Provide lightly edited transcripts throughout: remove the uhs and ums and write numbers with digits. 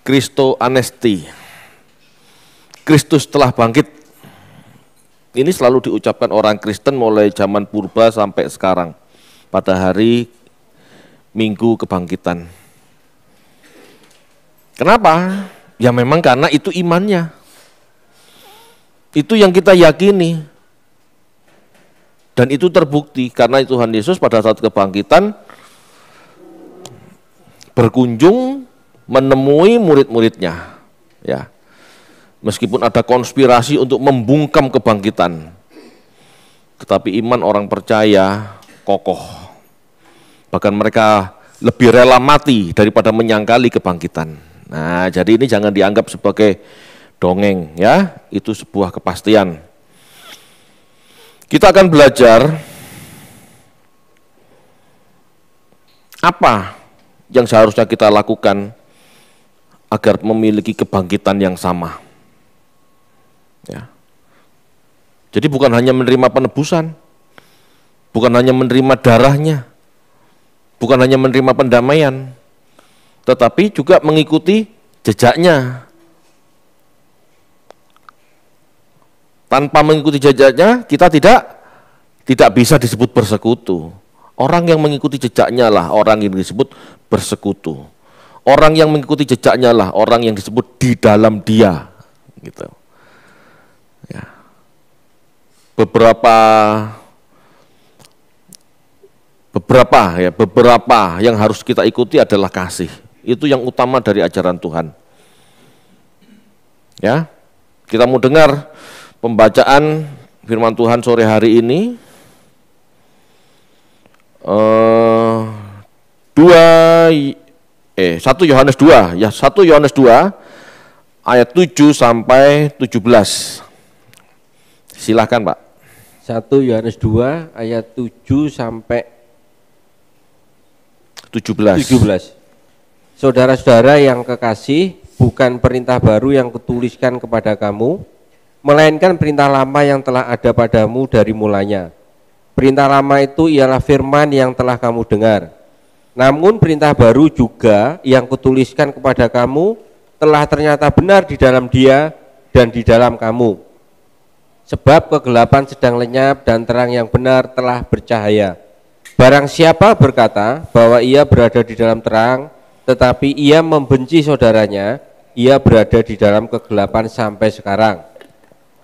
Christo anesti, Kristus telah bangkit. Ini selalu diucapkan orang Kristen mulai zaman purba sampai sekarang pada hari Minggu Kebangkitan. Kenapa? Ya memang karena itu imannya. Itu yang kita yakini. Dan itu terbukti karena Tuhan Yesus pada saat kebangkitan berkunjung menemui murid-muridnya. Ya. Meskipun ada konspirasi untuk membungkam kebangkitan, tetapi iman orang percaya kokoh. Bahkan mereka lebih rela mati daripada menyangkali kebangkitan. Nah, jadi ini jangan dianggap sebagai dongeng, ya. Itu sebuah kepastian. Kita akan belajar apa yang seharusnya kita lakukan agar memiliki kebangkitan yang sama. Ya. Jadi bukan hanya menerima penebusan, bukan hanya menerima darahnya, bukan hanya menerima pendamaian, tetapi juga mengikuti jejaknya. Tanpa mengikuti jejaknya, kita tidak bisa disebut bersekutu. Orang yang mengikuti jejaknya lah orang yang disebut bersekutu. Orang yang mengikuti jejaknya lah orang yang disebut di dalam dia, gitu. Ya. Beberapa yang harus kita ikuti adalah kasih. Itu yang utama dari ajaran Tuhan. Ya, kita mau dengar pembacaan firman Tuhan sore hari ini. 1 Yohanes 2 ya, 1 Yohanes 2 ayat 7 sampai 17. Silakan, Pak. 1 Yohanes 2 ayat 7 sampai 17. Saudara-saudara yang kekasih, bukan perintah baru yang kutuliskan kepada kamu, melainkan perintah lama yang telah ada padamu dari mulanya. Perintah lama itu ialah firman yang telah kamu dengar. Namun perintah baru juga yang kutuliskan kepada kamu telah ternyata benar di dalam dia dan di dalam kamu. Sebab kegelapan sedang lenyap dan terang yang benar telah bercahaya. Barang siapa berkata bahwa ia berada di dalam terang, tetapi ia membenci saudaranya, ia berada di dalam kegelapan sampai sekarang.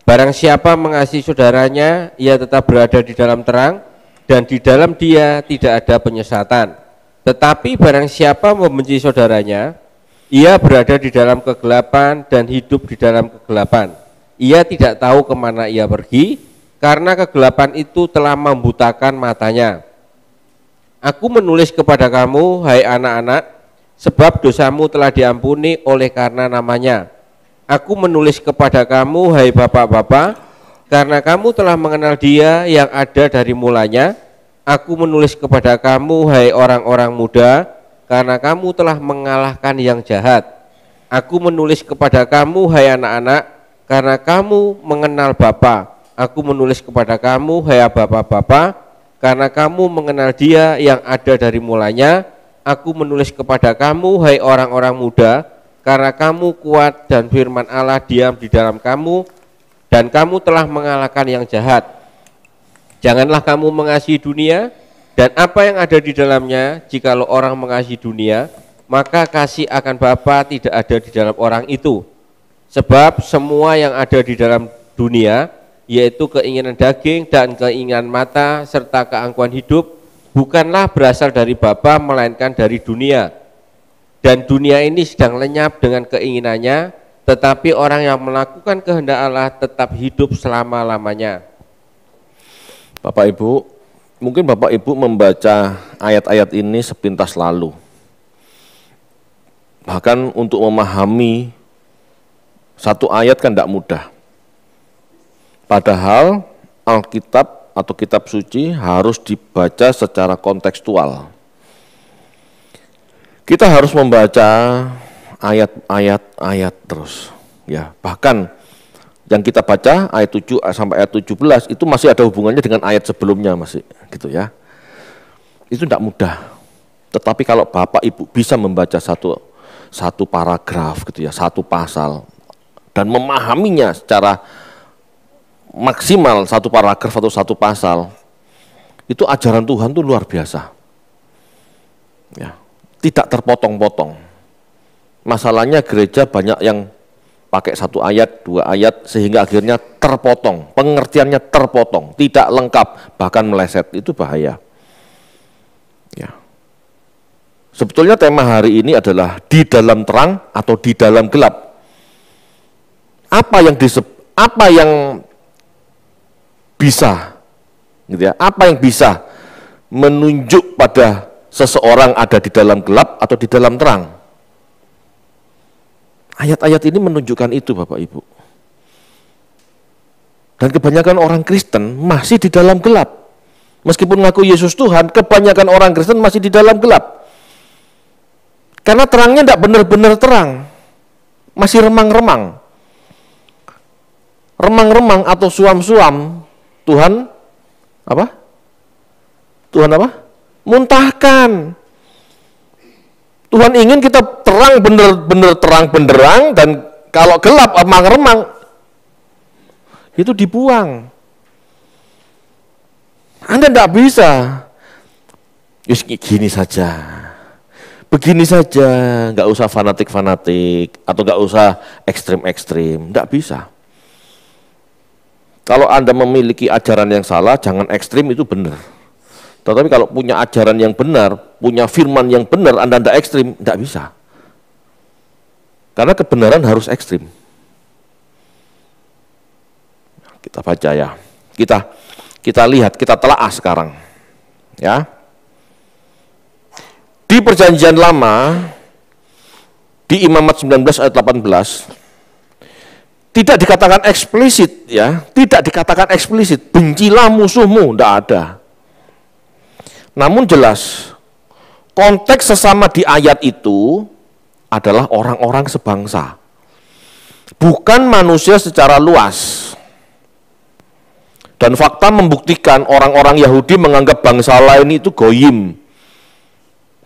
Barang siapa mengasihi saudaranya, ia tetap berada di dalam terang, dan di dalam dia tidak ada penyesatan. Tetapi barang siapa membenci saudaranya, ia berada di dalam kegelapan dan hidup di dalam kegelapan. Ia tidak tahu kemana ia pergi, karena kegelapan itu telah membutakan matanya. Aku menulis kepada kamu, hai anak-anak, sebab dosamu telah diampuni oleh karena namanya. Aku menulis kepada kamu, hai bapak-bapak, karena kamu telah mengenal dia yang ada dari mulanya. Aku menulis kepada kamu, hai orang-orang muda, karena kamu telah mengalahkan yang jahat. Aku menulis kepada kamu, hai anak-anak, karena kamu mengenal Bapa. Aku menulis kepada kamu, hai bapak-bapak, karena kamu mengenal dia yang ada dari mulanya. Aku menulis kepada kamu, hai orang-orang muda, karena kamu kuat dan firman Allah diam di dalam kamu, dan kamu telah mengalahkan yang jahat. Janganlah kamu mengasihi dunia dan apa yang ada di dalamnya. Jikalau orang mengasihi dunia, maka kasih akan Bapa tidak ada di dalam orang itu. Sebab semua yang ada di dalam dunia, yaitu keinginan daging dan keinginan mata serta keangkuhan hidup, bukanlah berasal dari Bapa melainkan dari dunia. Dan dunia ini sedang lenyap dengan keinginannya, tetapi orang yang melakukan kehendak Allah tetap hidup selama-lamanya. Bapak Ibu, mungkin Bapak Ibu membaca ayat-ayat ini sepintas lalu. Bahkan untuk memahami satu ayat kan tidak mudah. Padahal Alkitab atau kitab suci harus dibaca secara kontekstual. Kita harus membaca ayat-ayat terus. Ya, bahkan yang kita baca ayat 7 sampai ayat 17 itu masih ada hubungannya dengan ayat sebelumnya masih, gitu ya. Itu tidak mudah. Tetapi kalau Bapak Ibu bisa membaca satu paragraf gitu ya, satu pasal, dan memahaminya secara maksimal satu paragraf atau satu pasal, itu ajaran Tuhan tuh luar biasa. Ya, tidak terpotong-potong. Masalahnya gereja banyak yang pakai satu ayat, dua ayat, sehingga akhirnya terpotong, pengertiannya terpotong, tidak lengkap, bahkan meleset, itu bahaya. Ya. Sebetulnya tema hari ini adalah di dalam terang atau di dalam gelap. Apa yang bisa, gitu ya, apa yang bisa menunjuk pada seseorang ada di dalam gelap atau di dalam terang? Ayat-ayat ini menunjukkan itu, Bapak Ibu. Dan kebanyakan orang Kristen masih di dalam gelap. Meskipun ngaku Yesus Tuhan, kebanyakan orang Kristen masih di dalam gelap. Karena terangnya tidak benar-benar terang, masih remang-remang. Remang-remang atau suam-suam, Tuhan apa? Tuhan apa? Muntahkan. Tuhan ingin kita terang benar-benar terang benderang, dan kalau gelap remang-remang itu dibuang. Anda tidak bisa. Yus, gini saja. Begini saja, nggak usah fanatik-fanatik atau nggak usah ekstrim-ekstrim, nggak bisa. Kalau Anda memiliki ajaran yang salah, jangan ekstrim, itu benar. Tetapi kalau punya ajaran yang benar, punya firman yang benar, Anda tidak ekstrim, tidak bisa. Karena kebenaran harus ekstrim. Kita baca ya, kita lihat, kita telaah sekarang. Ya. Di Perjanjian Lama, di Imamat 19 ayat 18, tidak dikatakan eksplisit, ya, tidak dikatakan eksplisit, bencilah musuhmu, tidak ada. Namun jelas, konteks sesama di ayat itu adalah orang-orang sebangsa, bukan manusia secara luas. Dan fakta membuktikan orang-orang Yahudi menganggap bangsa lain itu goyim.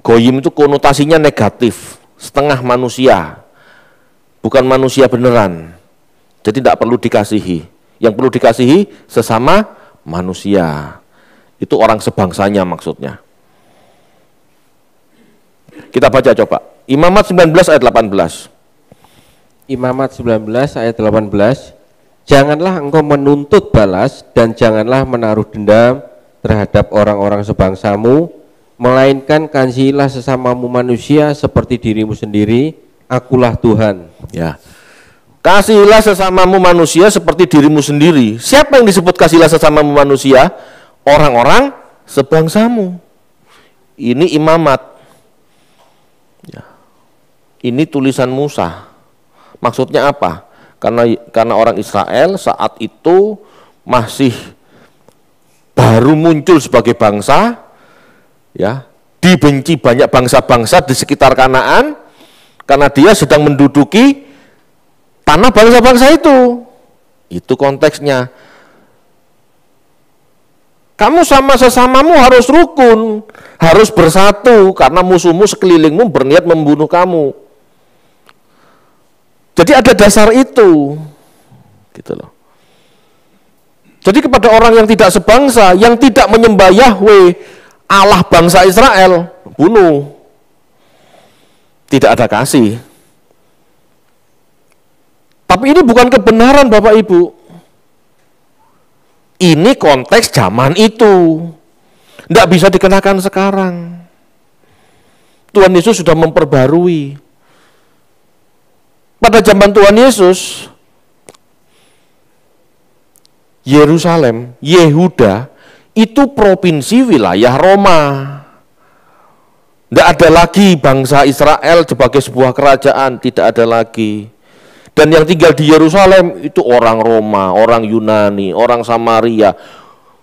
Goyim itu konotasinya negatif, setengah manusia, bukan manusia beneran. Jadi tidak perlu dikasihi. Yang perlu dikasihi sesama manusia. Itu orang sebangsanya maksudnya. Kita baca coba. Imamat 19 ayat 18. Imamat 19 ayat 18. Janganlah engkau menuntut balas dan janganlah menaruh dendam terhadap orang-orang sebangsamu, melainkan kasihilah sesamamu manusia seperti dirimu sendiri, akulah Tuhan. Ya. Kasihilah sesamamu manusia seperti dirimu sendiri. Siapa yang disebut kasihilah sesamamu manusia? Orang-orang sebangsamu. Ini imamat. Ya. Ini tulisan Musa. Maksudnya apa? Karena orang Israel saat itu masih baru muncul sebagai bangsa, ya, dibenci banyak bangsa-bangsa di sekitar Kanaan karena dia sedang menduduki tanah bangsa-bangsa itu. Itu konteksnya. Kamu sama sesamamu harus rukun, harus bersatu, karena musuhmu sekelilingmu berniat membunuh kamu. Jadi ada dasar itu, gitu loh. Jadi kepada orang yang tidak sebangsa, yang tidak menyembah Yahweh, Allah bangsa Israel, bunuh. Tidak ada kasih. Tapi ini bukan kebenaran, Bapak Ibu. Ini konteks zaman itu. Tidak bisa dikenakan sekarang. Tuhan Yesus sudah memperbarui. Pada zaman Tuhan Yesus, Yerusalem, Yehuda, itu provinsi wilayah Roma. Tidak ada lagi bangsa Israel sebagai sebuah kerajaan, tidak ada lagi. Dan yang tinggal di Yerusalem itu orang Roma, orang Yunani, orang Samaria,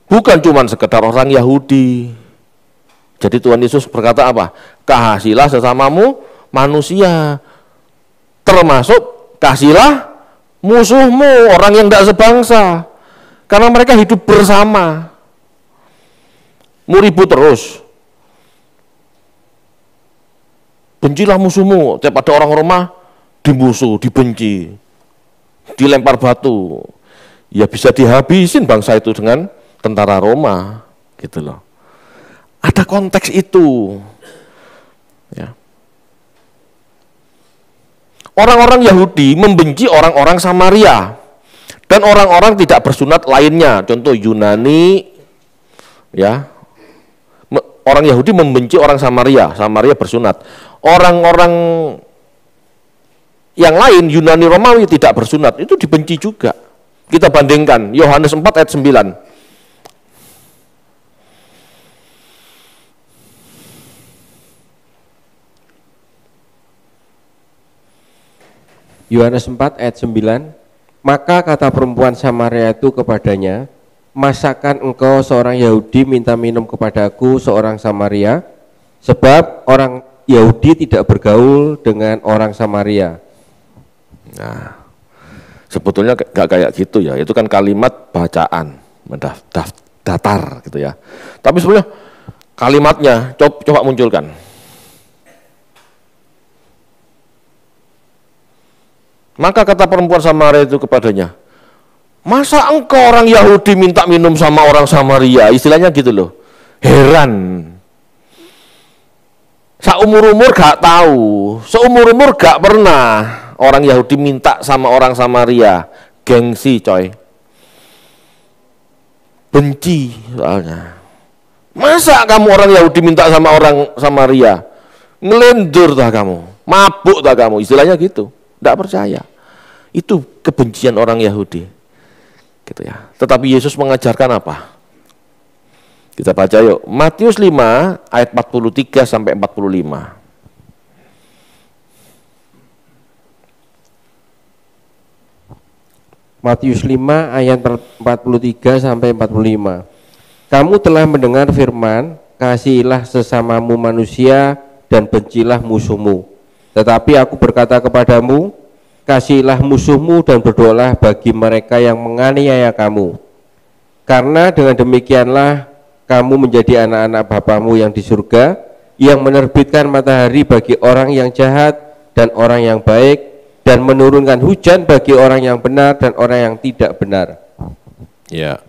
bukan cuma sekedar orang Yahudi. Jadi Tuhan Yesus berkata apa? Kasihilah sesamamu manusia, termasuk kasihlah musuhmu, orang yang tidak sebangsa, karena mereka hidup bersama. Mau ribut terus, Bencilah musuhmu. Tiap ada orang Roma dimusuh, dibenci, dilempar batu. Ya bisa dihabisin bangsa itu dengan tentara Roma, gitu loh. Ada konteks itu. Ya. Orang-orang Yahudi membenci orang-orang Samaria dan orang-orang tidak bersunat lainnya. Contoh Yunani, ya. Orang Yahudi membenci orang Samaria, Samaria bersunat. Orang-orang yang lain, Yunani Romawi tidak bersunat, itu dibenci juga. Kita bandingkan, Yohanes 4 ayat 9. Yohanes 4 ayat 9, maka kata perempuan Samaria itu kepadanya, masakan engkau seorang Yahudi minta minum kepadaku seorang Samaria? Sebab orang Yahudi tidak bergaul dengan orang Samaria. Nah, sebetulnya gak kayak gitu ya, itu kan kalimat bacaan, datar gitu ya. Tapi sebenarnya kalimatnya, coba munculkan. Maka kata perempuan Samaria itu kepadanya, masa engkau orang Yahudi minta minum sama orang Samaria? Istilahnya gitu loh, heran. Seumur-umur gak tahu, seumur-umur gak pernah orang Yahudi minta sama orang Samaria. Gengsi coy, benci soalnya. Masa kamu orang Yahudi minta sama orang Samaria? Ngelendur tak kamu, mabuk tak kamu, istilahnya gitu. Tidak percaya. Itu kebencian orang Yahudi. Gitu ya. Tetapi Yesus mengajarkan apa? Kita baca yuk. Matius 5 ayat 43 sampai 45. Matius 5 ayat 43 sampai 45. Kamu telah mendengar firman, kasihilah sesamamu manusia dan bencilah musuhmu. Tetapi aku berkata kepadamu, kasihilah musuhmu dan berdoalah bagi mereka yang menganiaya kamu. Karena dengan demikianlah kamu menjadi anak-anak Bapamu yang di surga, yang menerbitkan matahari bagi orang yang jahat dan orang yang baik, dan menurunkan hujan bagi orang yang benar dan orang yang tidak benar. Ya,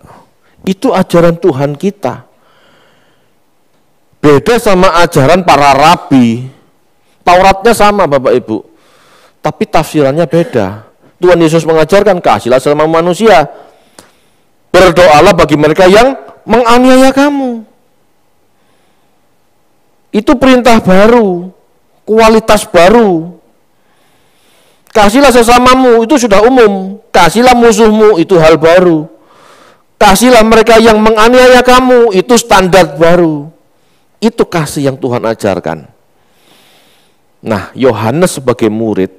itu ajaran Tuhan kita. Beda sama ajaran para rabi. Tauratnya sama Bapak Ibu, tapi tafsirannya beda. Tuhan Yesus mengajarkan kasihlah sesama manusia, berdoalah bagi mereka yang menganiaya kamu. Itu perintah baru, kualitas baru. Kasihlah sesamamu itu sudah umum, kasihlah musuhmu itu hal baru. Kasihlah mereka yang menganiaya kamu itu standar baru. Itu kasih yang Tuhan ajarkan. Nah, Yohanes sebagai murid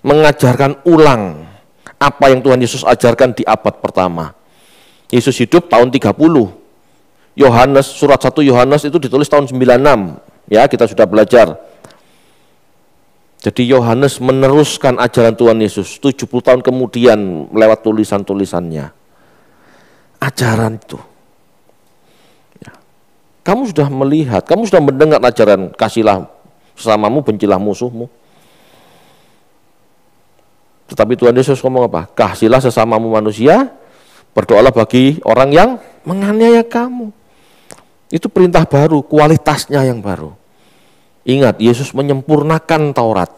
mengajarkan ulang apa yang Tuhan Yesus ajarkan di abad pertama. Yesus hidup tahun 30. Yohanes, surat 1 Yohanes itu ditulis tahun 96. Ya, kita sudah belajar. Jadi Yohanes meneruskan ajaran Tuhan Yesus 70 tahun kemudian lewat tulisan-tulisannya. Ajaran itu. Ya. Kamu sudah melihat, kamu sudah mendengar ajaran kasihlah sesamamu, bencilah musuhmu. Tetapi Tuhan Yesus ngomong apa? Kasihlah sesamamu manusia, berdoalah bagi orang yang menganiaya kamu. Itu perintah baru, kualitasnya yang baru. Ingat, Yesus menyempurnakan Taurat.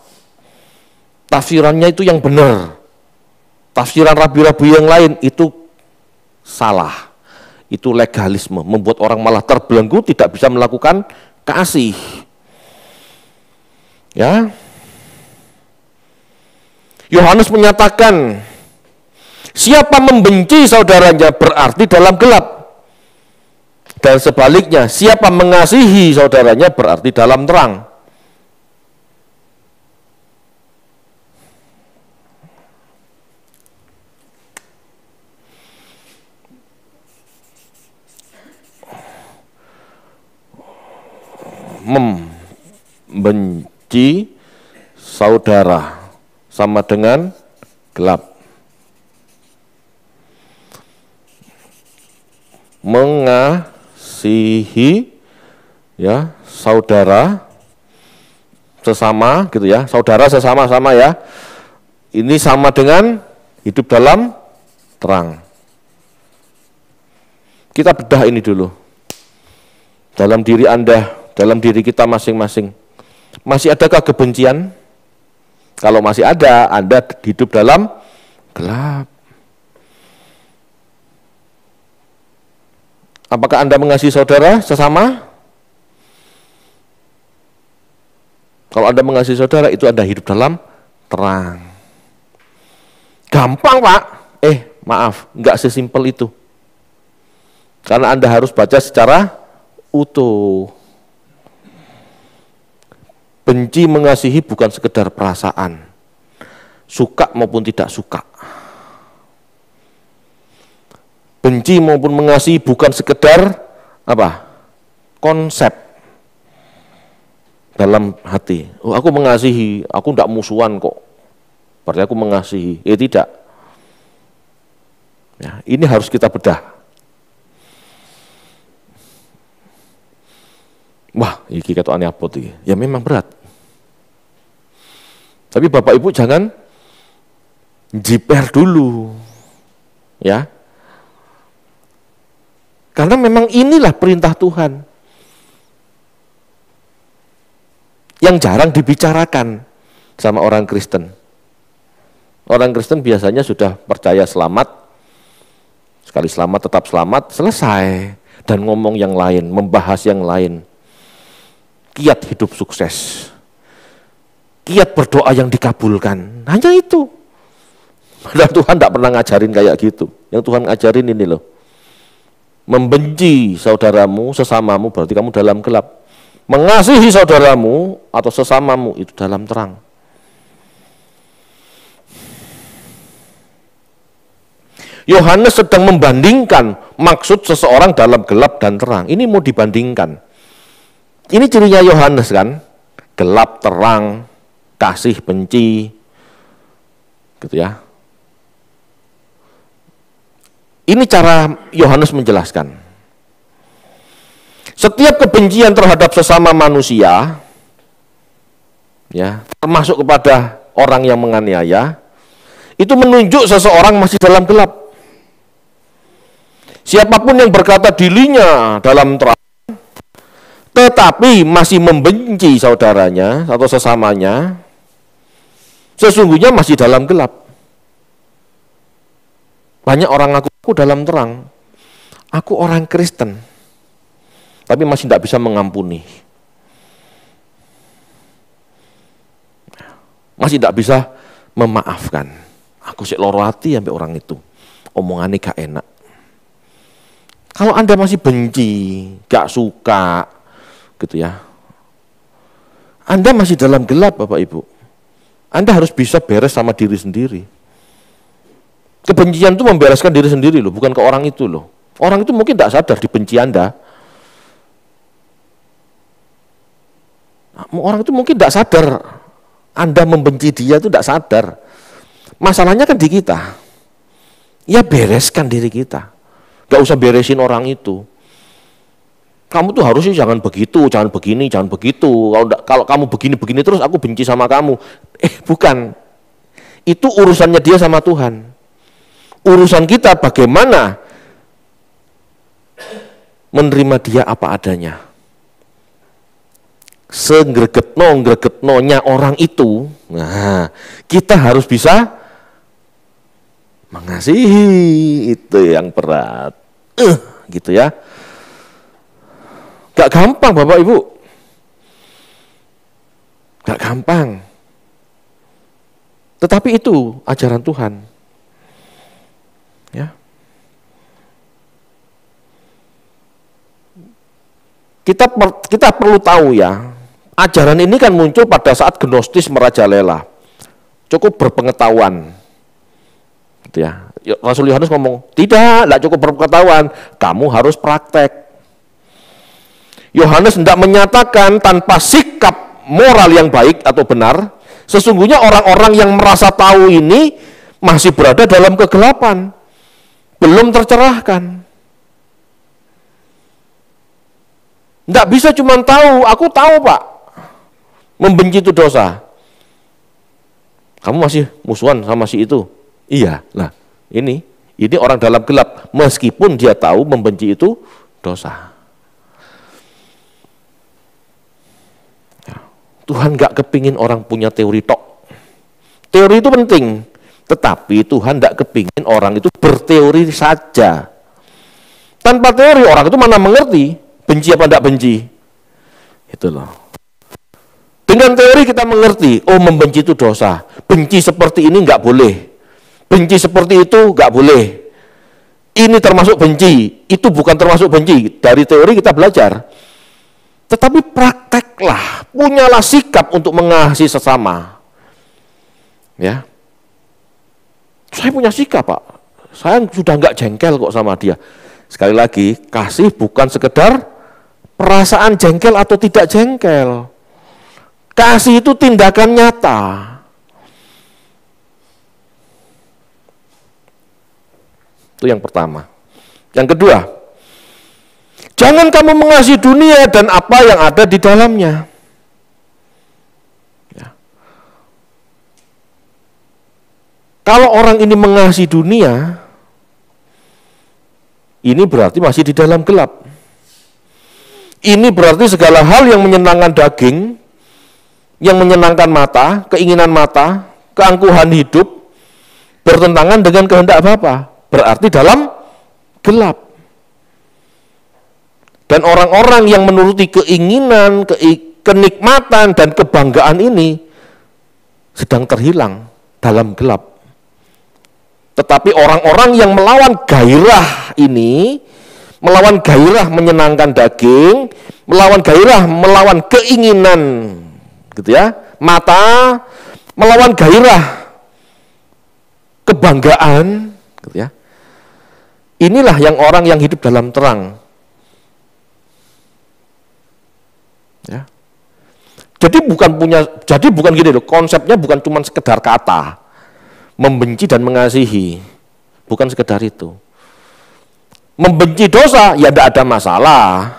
Tafsirannya itu yang benar. Tafsiran rabi-rabi yang lain itu salah. Itu legalisme, membuat orang malah terbelenggu, tidak bisa melakukan kasih. Ya, Yohanes menyatakan, siapa membenci saudaranya berarti dalam gelap. Dan sebaliknya, siapa mengasihi saudaranya berarti dalam terang. Membenci saudara sama dengan gelap. Mengasihi ya saudara sesama gitu ya, saudara sesama-sama ya. Ini sama dengan hidup dalam terang. Kita bedah ini dulu. Dalam diri Anda, dalam diri kita masing-masing. Masih adakah kebencian? Kalau masih ada, Anda hidup dalam gelap. Apakah Anda mengasihi saudara sesama? Kalau Anda mengasihi saudara, itu Anda hidup dalam terang. Gampang, Pak. Maaf, enggak sesimpel itu. Karena Anda harus baca secara utuh. Benci mengasihi bukan sekedar perasaan, suka maupun tidak suka. Benci maupun mengasihi bukan sekedar konsep dalam hati. Aku mengasihi, aku tidak musuhan kok. Berarti aku mengasihi. Tidak. Ya, ini harus kita bedah. Wah, ini kata aneh apa tuh? Ya memang berat. Tapi Bapak Ibu jangan jiper dulu. Ya. Karena memang inilah perintah Tuhan. Yang jarang dibicarakan sama orang Kristen. Orang Kristen biasanya sudah percaya selamat. Sekali selamat tetap selamat, selesai. Dan ngomong yang lain, membahas yang lain. Kiat hidup sukses, kiat berdoa yang dikabulkan, hanya itu. Padahal Tuhan tidak pernah ngajarin kayak gitu. Yang Tuhan ngajarin ini loh, membenci saudaramu, sesamamu, berarti kamu dalam gelap. Mengasihi saudaramu atau sesamamu, itu dalam terang. Yohanes sedang membandingkan maksud seseorang dalam gelap dan terang. Ini mau dibandingkan. Ini cirinya Yohanes kan, gelap, terang, kasih, benci, gitu ya. Ini cara Yohanes menjelaskan. Setiap kebencian terhadap sesama manusia, ya, termasuk kepada orang yang menganiaya, itu menunjuk seseorang masih dalam gelap. Siapapun yang berkata dirinya dalam terang, tetapi masih membenci saudaranya atau sesamanya, sesungguhnya masih dalam gelap. Banyak orang aku dalam terang, aku orang Kristen, tapi masih tidak bisa mengampuni. Masih tidak bisa memaafkan. Aku sik loro ati sampai orang itu, omongannya gak enak. Kalau Anda masih benci, gak suka, gitu ya, Anda masih dalam gelap, Bapak Ibu. Anda harus bisa beres sama diri sendiri. Kebencian itu membereskan diri sendiri loh, bukan ke orang itu loh. Orang itu mungkin tidak sadar dibenci Anda. Orang itu mungkin tidak sadar Anda membenci dia, itu tidak sadar. Masalahnya kan di kita. Ya bereskan diri kita. Gak usah beresin orang itu. Kamu tuh harusnya jangan begitu, jangan begini, jangan begitu. Kalau kamu begini-begini terus aku benci sama kamu. Bukan. Itu urusannya dia sama Tuhan. Urusan kita bagaimana menerima dia apa adanya. Sengregetno-ngregetnonya orang itu, nah, kita harus bisa mengasihi. Itu yang berat. Gitu ya. Gak gampang Bapak Ibu. Gak gampang. Tetapi itu ajaran Tuhan. Ya. Kita perlu tahu ya, ajaran ini kan muncul pada saat Gnostis merajalela. Cukup berpengetahuan. Gitu ya. Rasul Yohanes ngomong, tidak cukup berpengetahuan, kamu harus praktek. Yohanes tidak menyatakan tanpa sikap moral yang baik atau benar, sesungguhnya orang-orang yang merasa tahu ini masih berada dalam kegelapan, belum tercerahkan. Tidak bisa cuma tahu, aku tahu Pak, Membenci itu dosa. Kamu masih musuhan sama si itu? Iya. Nah, ini orang dalam gelap, meskipun dia tahu membenci itu dosa. Ya. Tuhan gak kepingin orang punya teori tok. Teori itu penting, tetapi Tuhan gak kepingin orang itu berteori saja. Tanpa teori orang itu mana mengerti benci apa enggak benci. Itu loh. Dengan teori kita mengerti, oh membenci itu dosa. Benci seperti ini enggak boleh. Benci seperti itu enggak boleh. Ini termasuk benci, itu bukan termasuk benci. Dari teori kita belajar. Tetapi prakteklah, punyalah sikap untuk mengasihi sesama. Ya. Saya punya sikap, Pak. Saya sudah enggak jengkel kok sama dia. Sekali lagi, kasih bukan sekedar perasaan jengkel atau tidak jengkel. Kasih itu tindakan nyata. Itu yang pertama. Yang kedua, jangan kamu mengasihi dunia dan apa yang ada di dalamnya. Ya. Kalau orang ini mengasihi dunia, ini berarti masih di dalam gelap. Ini berarti segala hal yang menyenangkan daging, yang menyenangkan mata, keinginan mata, keangkuhan hidup, bertentangan dengan kehendak Bapa. Berarti dalam gelap. Dan orang-orang yang menuruti keinginan, kenikmatan, dan kebanggaan ini sedang terhilang dalam gelap. Tetapi orang-orang yang melawan gairah ini, melawan gairah menyenangkan daging, melawan gairah, melawan keinginan, gitu ya, mata, melawan gairah kebanggaan, gitu ya. Inilah yang orang yang hidup dalam terang. Ya. Jadi bukan gini loh, konsepnya bukan cuma sekedar kata, membenci dan mengasihi, bukan sekedar itu. Membenci dosa ya tidak ada masalah,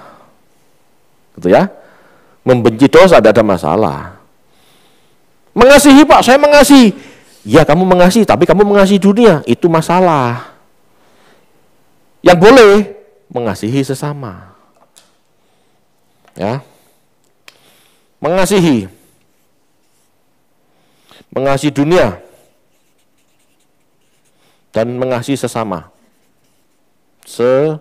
gitu ya. Membenci dosa tidak ada masalah. Mengasihi, Pak, saya mengasihi. Ya kamu mengasihi, tapi kamu mengasihi dunia, itu masalah. Yang boleh mengasihi sesama. Ya. Mengasihi dunia dan mengasihi sesama. Sesama.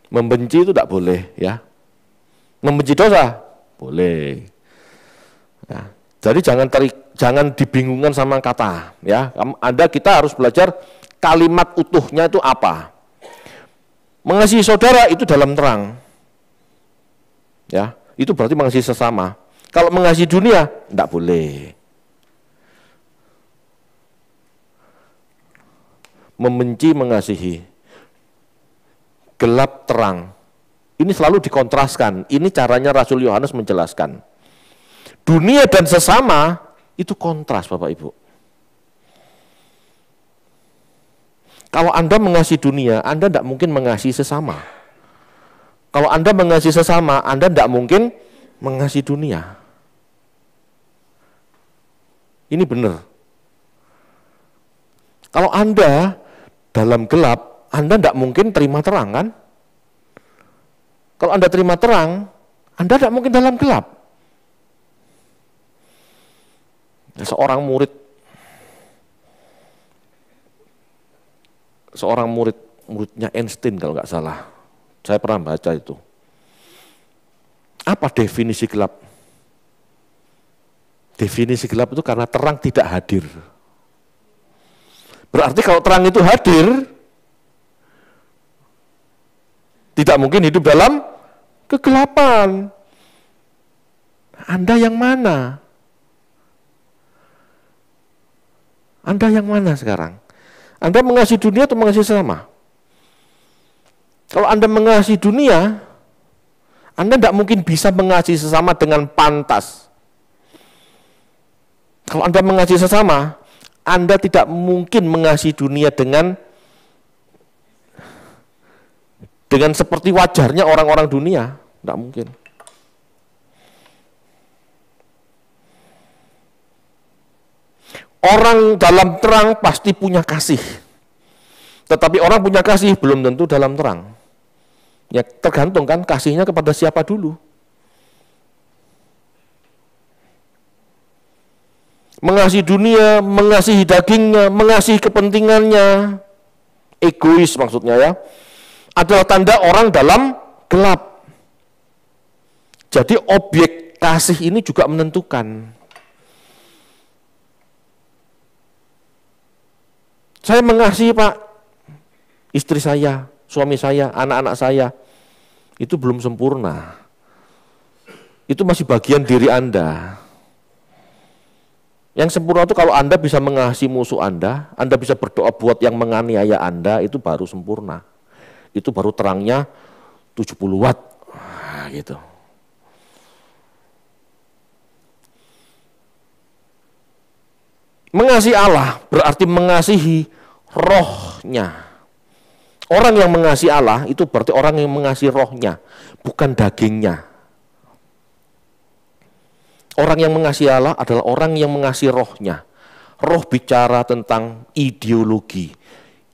Membenci itu tidak boleh, ya. Membenci dosa boleh. Ya. Jadi jangan dibingungkan sama kata, ya. Kita harus belajar kalimat utuhnya itu apa. Mengasihi saudara itu dalam terang, ya. Itu berarti mengasihi sesama. Kalau mengasihi dunia tidak boleh. Membenci, mengasihi. Gelap terang. Ini selalu dikontraskan. Ini caranya Rasul Yohanes menjelaskan. Dunia dan sesama itu kontras, Bapak Ibu. Kalau Anda mengasihi dunia, Anda tidak mungkin mengasihi sesama. Kalau Anda mengasihi sesama, Anda tidak mungkin mengasihi dunia. Ini benar. Kalau Anda dalam gelap, Anda tidak mungkin terima terang, kan? Kalau Anda terima terang, Anda tidak mungkin dalam gelap. Seorang muridnya Einstein kalau nggak salah, saya pernah baca itu. Apa definisi gelap? Definisi gelap itu karena terang tidak hadir. Berarti kalau terang itu hadir, tidak mungkin hidup dalam kegelapan. Anda yang mana? Anda yang mana sekarang? Anda mengasihi dunia atau mengasihi sesama? Kalau Anda mengasihi dunia, Anda tidak mungkin bisa mengasihi sesama dengan pantas. Kalau Anda mengasihi sesama, Anda tidak mungkin mengasihi dunia dengan dengan seperti wajarnya orang-orang dunia, tidak mungkin. Orang dalam terang pasti punya kasih, tetapi orang punya kasih belum tentu dalam terang. Ya tergantung kan kasihnya kepada siapa dulu. Mengasihi dunia, mengasihi dagingnya, mengasihi kepentingannya, egois maksudnya ya, adalah tanda orang dalam gelap. Jadi objek kasih ini juga menentukan. Saya mengasihi Pak, istri saya, suami saya, anak-anak saya, itu belum sempurna. Itu masih bagian diri Anda. Yang sempurna itu kalau Anda bisa mengasihi musuh Anda bisa berdoa buat yang menganiaya Anda, itu baru sempurna. Itu baru terangnya 70 watt. Nah, gitu. Mengasihi Allah berarti mengasihi rohnya. Orang yang mengasihi Allah itu berarti orang yang mengasihi rohnya, bukan dagingnya. Orang yang mengasihi Allah adalah orang yang mengasihi rohnya. Roh bicara tentang ideologi,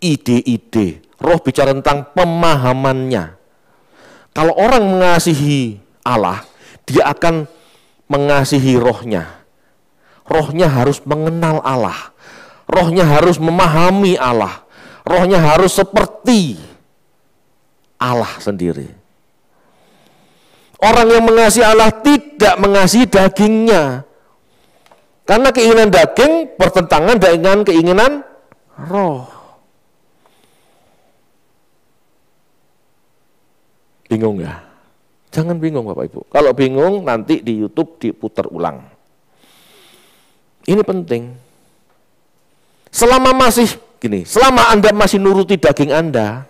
ide-ide. Roh bicara tentang pemahamannya. Kalau orang mengasihi Allah, dia akan mengasihi rohnya. Rohnya harus mengenal Allah. Rohnya harus memahami Allah. Rohnya harus seperti Allah sendiri. Orang yang mengasihi Allah tidak mengasihi dagingnya. Karena keinginan daging bertentangan dengan keinginan roh. Bingung ya? Jangan bingung Bapak Ibu. Kalau bingung nanti di YouTube diputar ulang. Ini penting. Selama Anda masih nuruti daging Anda,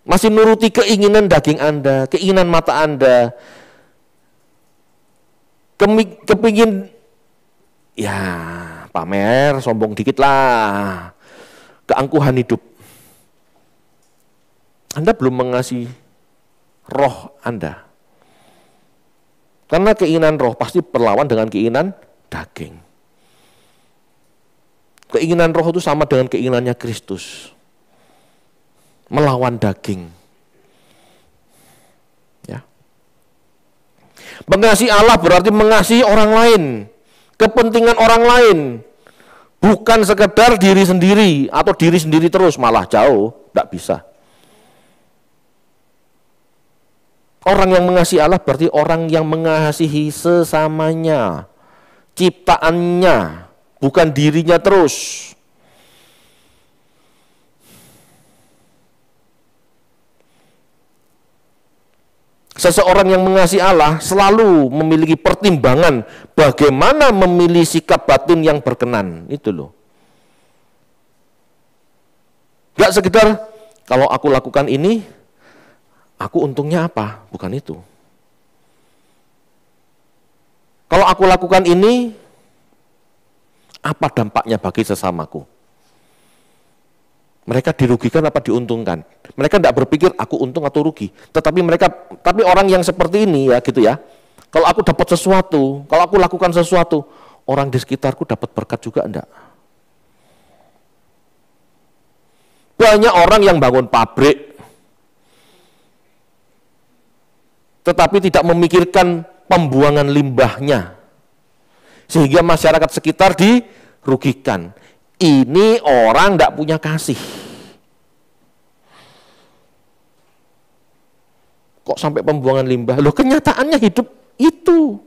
masih nuruti keinginan daging Anda, keinginan mata Anda, kepingin ya pamer, sombong dikit lah, keangkuhan hidup. Anda belum mengasihi roh Anda. Karena keinginan roh pasti berlawan dengan keinginan daging. Keinginan roh itu sama dengan keinginannya Kristus. Melawan daging. Ya. Mengasihi Allah berarti mengasihi orang lain, kepentingan orang lain, bukan sekedar diri sendiri atau diri sendiri terus, malah jauh, tidak bisa. Orang yang mengasihi Allah berarti orang yang mengasihi sesamanya, ciptaannya, bukan dirinya terus. Seseorang yang mengasihi Allah selalu memiliki pertimbangan bagaimana memilih sikap batin yang berkenan. Itu loh. Gak sekedar kalau aku lakukan ini, aku untungnya apa? Bukan itu. Kalau aku lakukan ini, apa dampaknya bagi sesamaku? Mereka dirugikan apa diuntungkan? Mereka tidak berpikir aku untung atau rugi. Tapi orang yang seperti ini ya gitu ya. Kalau aku dapat sesuatu, kalau aku lakukan sesuatu, orang di sekitarku dapat berkat juga enggak? Banyak orang yang bangun pabrik, tetapi tidak memikirkan pembuangan limbahnya. Sehingga masyarakat sekitar dirugikan. Ini orang tidak punya kasih. Kok sampai pembuangan limbah? Loh, kenyataannya hidup itu.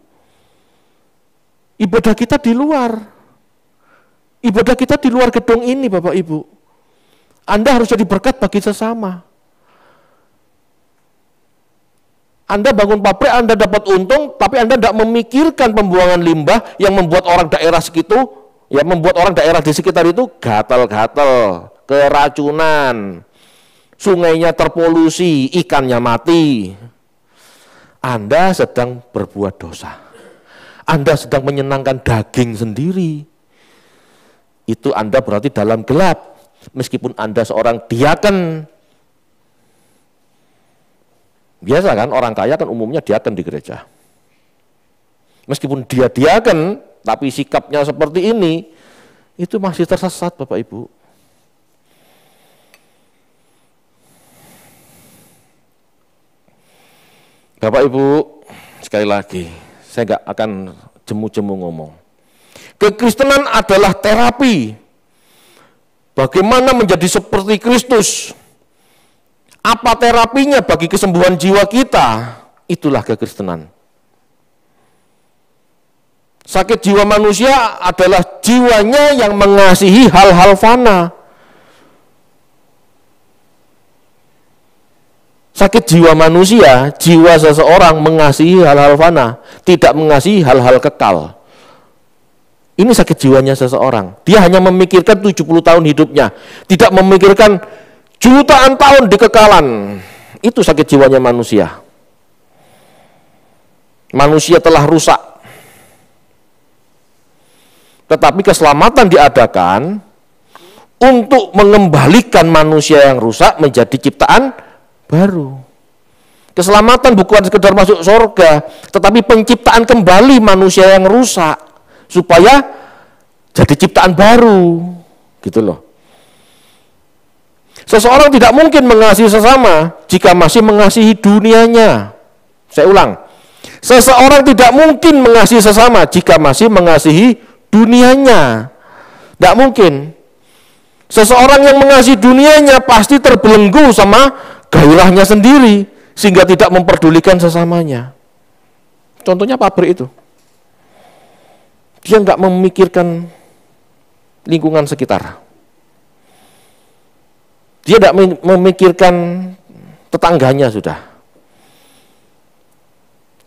Ibadah kita di luar. Ibadah kita di luar gedung ini, Bapak Ibu. Anda harus jadi berkat bagi sesama. Anda bangun pabrik, Anda dapat untung, tapi Anda tidak memikirkan pembuangan limbah yang membuat orang daerah segitu, ya membuat orang daerah di sekitar itu gatal-gatal, keracunan, sungainya terpolusi, ikannya mati. Anda sedang berbuat dosa. Anda sedang menyenangkan daging sendiri. Itu Anda berarti dalam gelap. Meskipun Anda seorang diaken, biasa kan orang kaya kan umumnya diaken di gereja. Meskipun dia diaken, tapi sikapnya seperti ini, itu masih tersesat Bapak Ibu. Bapak Ibu, sekali lagi, saya nggak akan jemu-jemu ngomong. Kekristenan adalah terapi. Bagaimana menjadi seperti Kristus? Apa terapinya bagi kesembuhan jiwa kita? Itulah kekristenan. Sakit jiwa manusia adalah jiwanya yang mengasihi hal-hal fana. Sakit jiwa manusia, jiwa seseorang mengasihi hal-hal fana, tidak mengasihi hal-hal kekal. Ini sakit jiwanya seseorang. Dia hanya memikirkan 70 tahun hidupnya, tidak memikirkan jutaan tahun di kekalan. Itu sakit jiwanya manusia. Manusia telah rusak. Tetapi keselamatan diadakan untuk mengembalikan manusia yang rusak menjadi ciptaan baru. Keselamatan bukan sekedar masuk surga, tetapi penciptaan kembali manusia yang rusak supaya jadi ciptaan baru, gitu loh. Seseorang tidak mungkin mengasihi sesama jika masih mengasihi dunianya. Saya ulang, seseorang tidak mungkin mengasihi sesama jika masih mengasihi dunianya. Tidak mungkin. Seseorang yang mengasihi dunianya pasti terbelenggu sama gairahnya sendiri, sehingga tidak memperdulikan sesamanya. Contohnya pabrik itu. Dia nggak memikirkan lingkungan sekitar. Dia tidak memikirkan tetangganya sudah.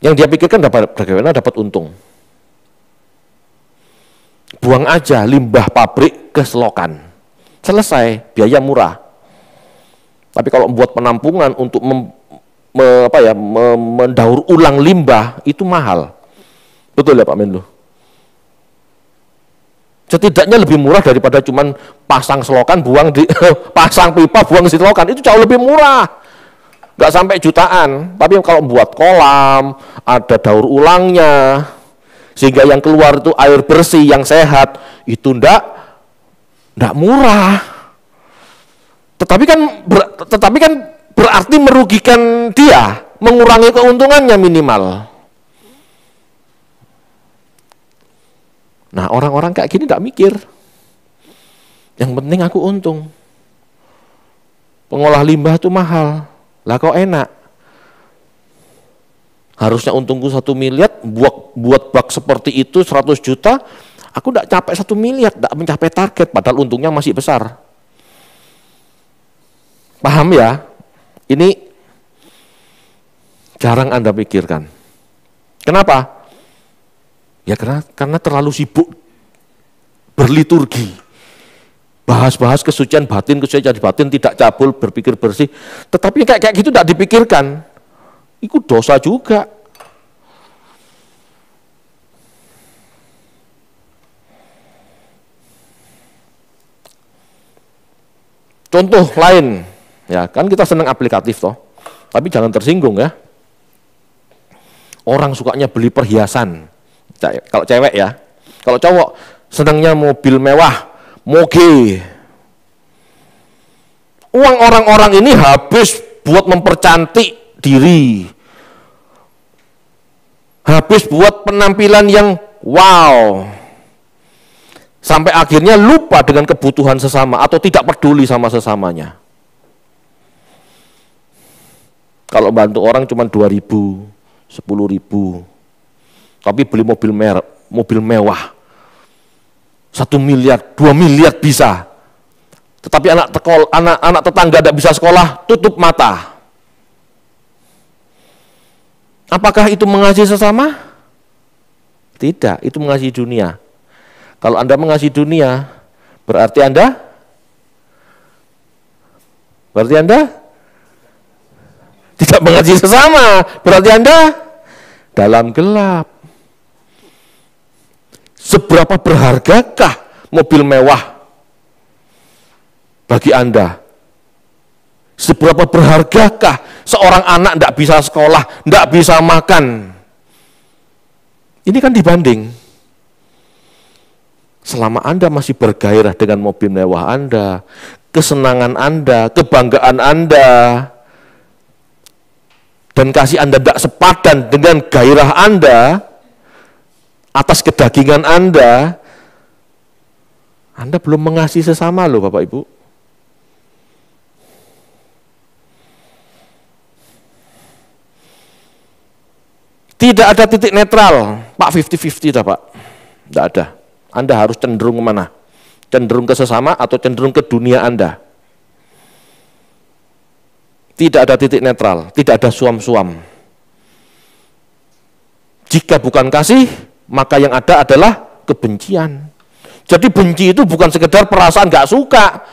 Yang dia pikirkan bagaimana dapat untung. Buang aja limbah pabrik ke selokan. Selesai, biaya murah. Tapi kalau membuat penampungan untuk mendaur ulang limbah itu mahal. Betul ya Pak Menlu? Setidaknya lebih murah daripada cuman pasang selokan buang di pasang pipa buang di selokan, itu jauh lebih murah. Nggak sampai jutaan. Tapi kalau buat kolam, ada daur ulangnya, sehingga yang keluar itu air bersih yang sehat, itu ndak murah. Tetapi kan berarti merugikan dia, mengurangi keuntungannya minimal. Nah, orang-orang kayak gini tidak mikir. Yang penting aku untung. Pengolah limbah itu mahal. Lah kok enak? Harusnya untungku 1 miliar, buat bak seperti itu 100 juta, aku tidak capek 1 miliar, tidak mencapai target, padahal untungnya masih besar. Paham ya? Ini jarang Anda pikirkan. Kenapa? Ya karena terlalu sibuk berliturgi. Bahas-bahas kesucian batin tidak cabul, berpikir bersih. Tetapi kayak gitu tidak dipikirkan. Itu dosa juga. Contoh lain, ya kan kita senang aplikatif toh, tapi jangan tersinggung ya. Orang sukanya beli perhiasan, kalau cewek ya. Kalau cowok senangnya mobil mewah, moge. Uang orang-orang ini habis buat mempercantik diri, habis buat penampilan yang wow, sampai akhirnya lupa dengan kebutuhan sesama atau tidak peduli sama sesamanya. Kalau bantu orang cuma 2.000, 10.000, tapi beli mobil mewah 1 miliar, 2 miliar bisa. Tetapi anak tetangga tidak bisa sekolah, tutup mata. Apakah itu mengasihi sesama? Tidak, itu mengasihi dunia. Kalau Anda mengasihi dunia, berarti Anda tidak mengasihi sesama, berarti Anda dalam gelap. Seberapa berhargakah mobil mewah? bagi Anda? Seberapa berhargakah seorang anak tidak bisa sekolah, tidak bisa makan? Ini kan dibanding. Selama Anda masih bergairah dengan mobil mewah Anda, kesenangan Anda, kebanggaan Anda, dan kasih Anda tidak sepadan dengan gairah Anda, atas kedagingan Anda belum mengasihi sesama loh Bapak Ibu. Tidak ada titik netral, Pak 50-50 dah Pak. Tidak ada. Anda harus cenderung kemana? Cenderung ke sesama atau cenderung ke dunia Anda. Tidak ada titik netral, tidak ada suam-suam. Jika bukan kasih, maka yang ada adalah kebencian. Jadi benci itu bukan sekedar perasaan gak suka,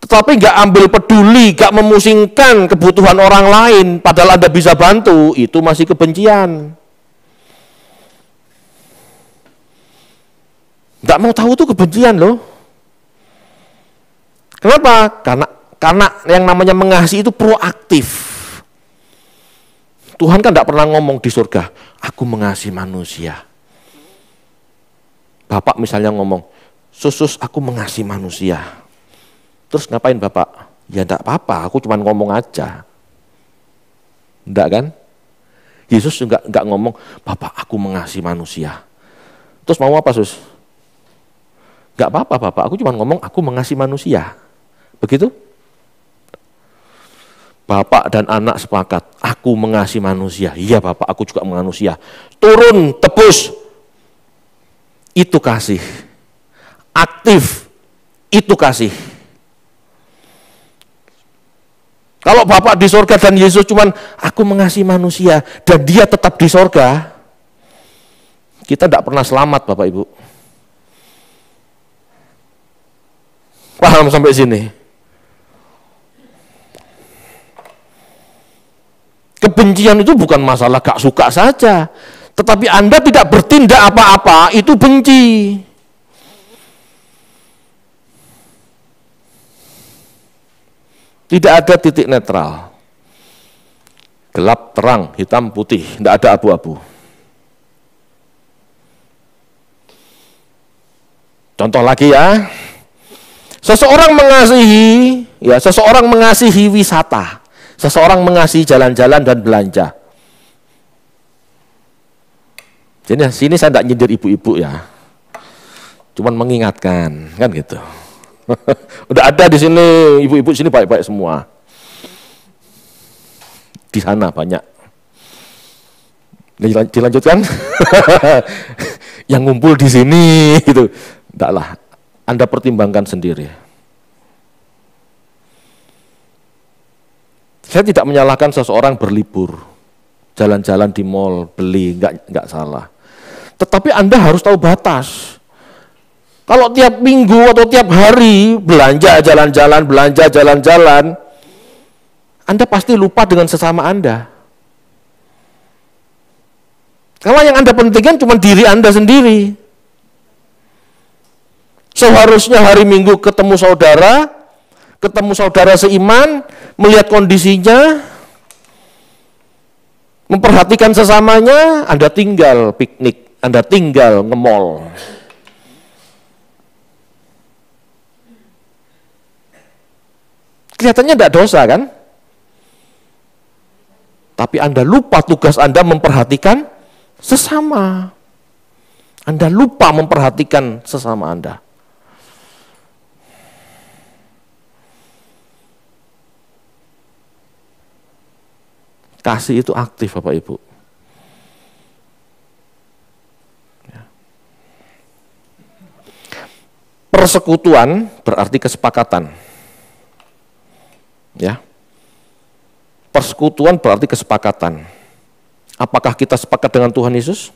tetapi gak ambil peduli, gak memusingkan kebutuhan orang lain, padahal Anda bisa bantu, itu masih kebencian. Gak mau tahu itu kebencian loh. Kenapa? Karena yang namanya mengasihi itu proaktif. Tuhan kan tidak pernah ngomong di surga, aku mengasihi manusia. Bapak misalnya ngomong, Sus, aku mengasihi manusia. Terus ngapain Bapak? Ya enggak apa-apa, aku cuma ngomong aja. Enggak kan? Yesus enggak ngomong, Bapak aku mengasihi manusia. Terus mau apa Sus? Enggak apa-apa Bapak, aku cuma ngomong aku mengasihi manusia. Begitu? Bapak dan anak sepakat, aku mengasihi manusia. Iya Bapak, aku juga manusia. Turun, tebus. Itu kasih. Aktif, itu kasih. Kalau Bapak di sorga dan Yesus cuman aku mengasihi manusia dan dia tetap di sorga, kita tidak pernah selamat Bapak Ibu. Paham sampai sini? Kebencian itu bukan masalah gak suka saja, tetapi Anda tidak bertindak apa-apa, itu benci. Tidak ada titik netral. Gelap, terang, hitam, putih, tidak ada abu-abu. Contoh lagi ya. Seseorang mengasihi wisata. Seseorang mengasihi jalan-jalan dan belanja. Jadi sini saya tidak nyindir ibu-ibu ya. Cuman mengingatkan, kan gitu. Udah ada di sini ibu-ibu sini baik-baik semua. Di sana banyak. Dilanjutkan. Yang ngumpul di sini gitu. Enggaklah. Anda pertimbangkan sendiri. Saya tidak menyalahkan seseorang berlibur, jalan-jalan di mall, beli, enggak salah. Tetapi Anda harus tahu batas. Kalau tiap minggu atau tiap hari belanja jalan-jalan, Anda pasti lupa dengan sesama Anda. Kalau yang Anda pentingkan cuma diri Anda sendiri. Seharusnya hari Minggu ketemu saudara seiman, melihat kondisinya, memperhatikan sesamanya, Anda tinggal piknik, Anda tinggal nge-mall. Kelihatannya tidak dosa kan? Tapi Anda lupa tugas Anda memperhatikan sesama. Anda lupa memperhatikan sesama Anda. Kasih itu aktif Bapak Ibu. Persekutuan berarti kesepakatan. Ya. Persekutuan berarti kesepakatan. Apakah kita sepakat dengan Tuhan Yesus?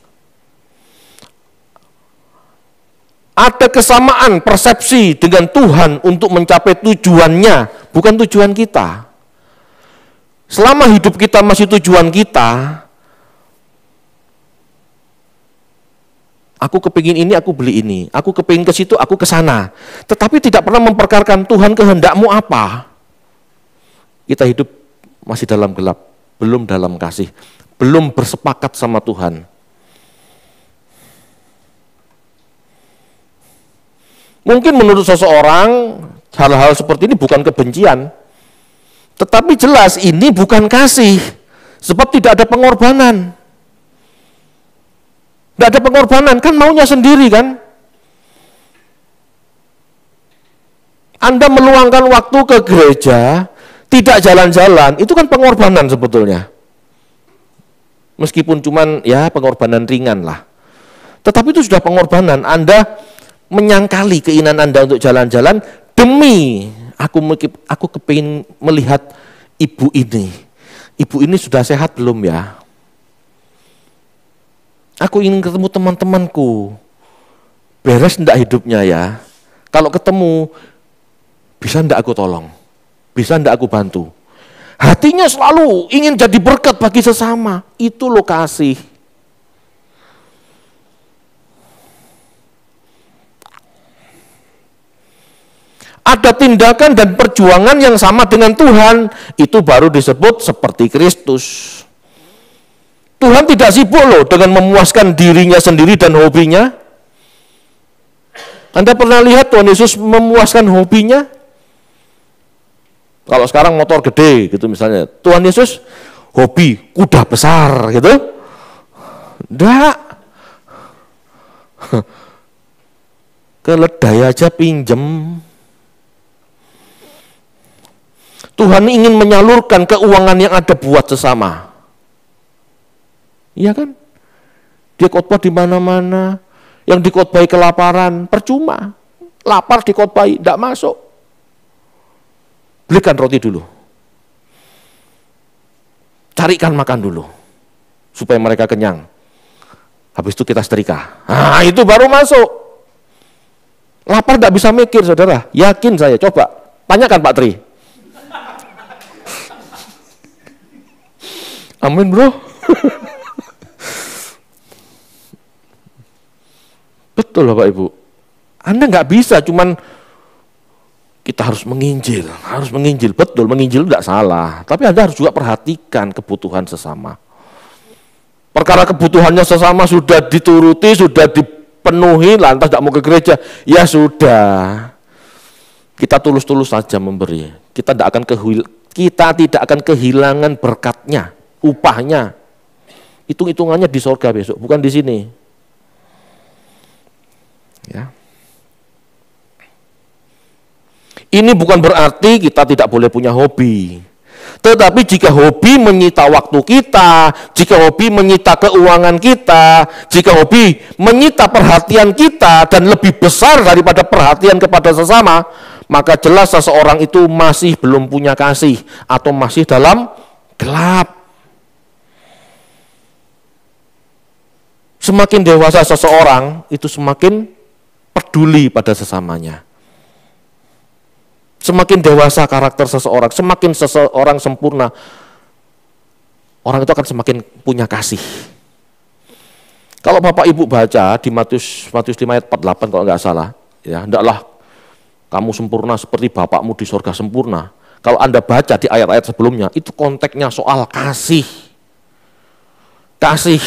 Ada kesamaan persepsi dengan Tuhan untuk mencapai tujuannya, bukan tujuan kita. Selama hidup kita masih tujuan kita, Aku kepingin ini, aku beli ini. Aku kepingin ke situ, aku ke sana. Tetapi tidak pernah memperkarakan Tuhan kehendakmu apa. Kita hidup masih dalam gelap, belum dalam kasih, belum bersepakat sama Tuhan. Mungkin menurut seseorang hal-hal seperti ini bukan kebencian, tetapi jelas ini bukan kasih, sebab tidak ada pengorbanan. Tidak ada pengorbanan, kan maunya sendiri kan. Anda meluangkan waktu ke gereja, tidak jalan-jalan, itu kan pengorbanan sebetulnya. Meskipun cuman ya pengorbanan ringan lah. Tetapi itu sudah pengorbanan. Anda menyangkali keinginan Anda untuk jalan-jalan demi aku kepingin melihat ibu ini. Ibu ini sudah sehat belum ya? Aku ingin ketemu teman-temanku. Beres enggak hidupnya ya? Kalau ketemu, bisa enggak aku tolong? Bisa enggak aku bantu? Hatinya selalu ingin jadi berkat bagi sesama. Itu loh kasih. Ada tindakan dan perjuangan yang sama dengan Tuhan. Itu baru disebut seperti Kristus. Tuhan tidak sibuk loh dengan memuaskan dirinya sendiri dan hobinya. Anda pernah lihat Tuhan Yesus memuaskan hobinya? Kalau sekarang motor gede gitu misalnya, Tuhan Yesus hobi kuda besar gitu. Enggak. Keledai aja pinjem. Tuhan ingin menyalurkan keuangan yang ada buat sesama. Iya kan? Dia khotbah di mana-mana, yang dikhotbahi kelaparan, percuma. Lapar dikhotbahi, tidak masuk. Belikan roti dulu. Carikan makan dulu, supaya mereka kenyang. Habis itu kita setrika. Nah, itu baru masuk. Lapar tidak bisa mikir, saudara. Yakin saya, coba. Tanyakan Pak Tri. Amin, bro. Betul Bapak Ibu. Anda nggak bisa cuman kita harus menginjil. Betul, menginjil tidak salah. Tapi Anda harus juga perhatikan kebutuhan sesama. Perkara kebutuhannya sesama sudah dituruti, sudah dipenuhi, lantas tidak mau ke gereja. Ya sudah. Kita tulus-tulus saja memberi. Kita tidak akan kehilangan berkatnya, upahnya. Hitung-hitungannya di sorga besok, bukan di sini. Ya. Ini bukan berarti kita tidak boleh punya hobi. Tetapi jika hobi menyita waktu kita, jika hobi menyita keuangan kita, jika hobi menyita perhatian kita dan lebih besar daripada perhatian kepada sesama, maka jelas seseorang itu masih belum punya kasih atau masih dalam gelap. Semakin dewasa seseorang itu semakin peduli pada sesamanya. Semakin dewasa karakter seseorang, semakin seseorang sempurna, orang itu akan semakin punya kasih. Kalau Bapak Ibu baca di Matius 5 ayat 48 kalau nggak salah, ya, hendaklah kamu sempurna seperti Bapakmu di sorga sempurna. Kalau Anda baca di ayat-ayat sebelumnya, itu konteksnya soal kasih. Kasih.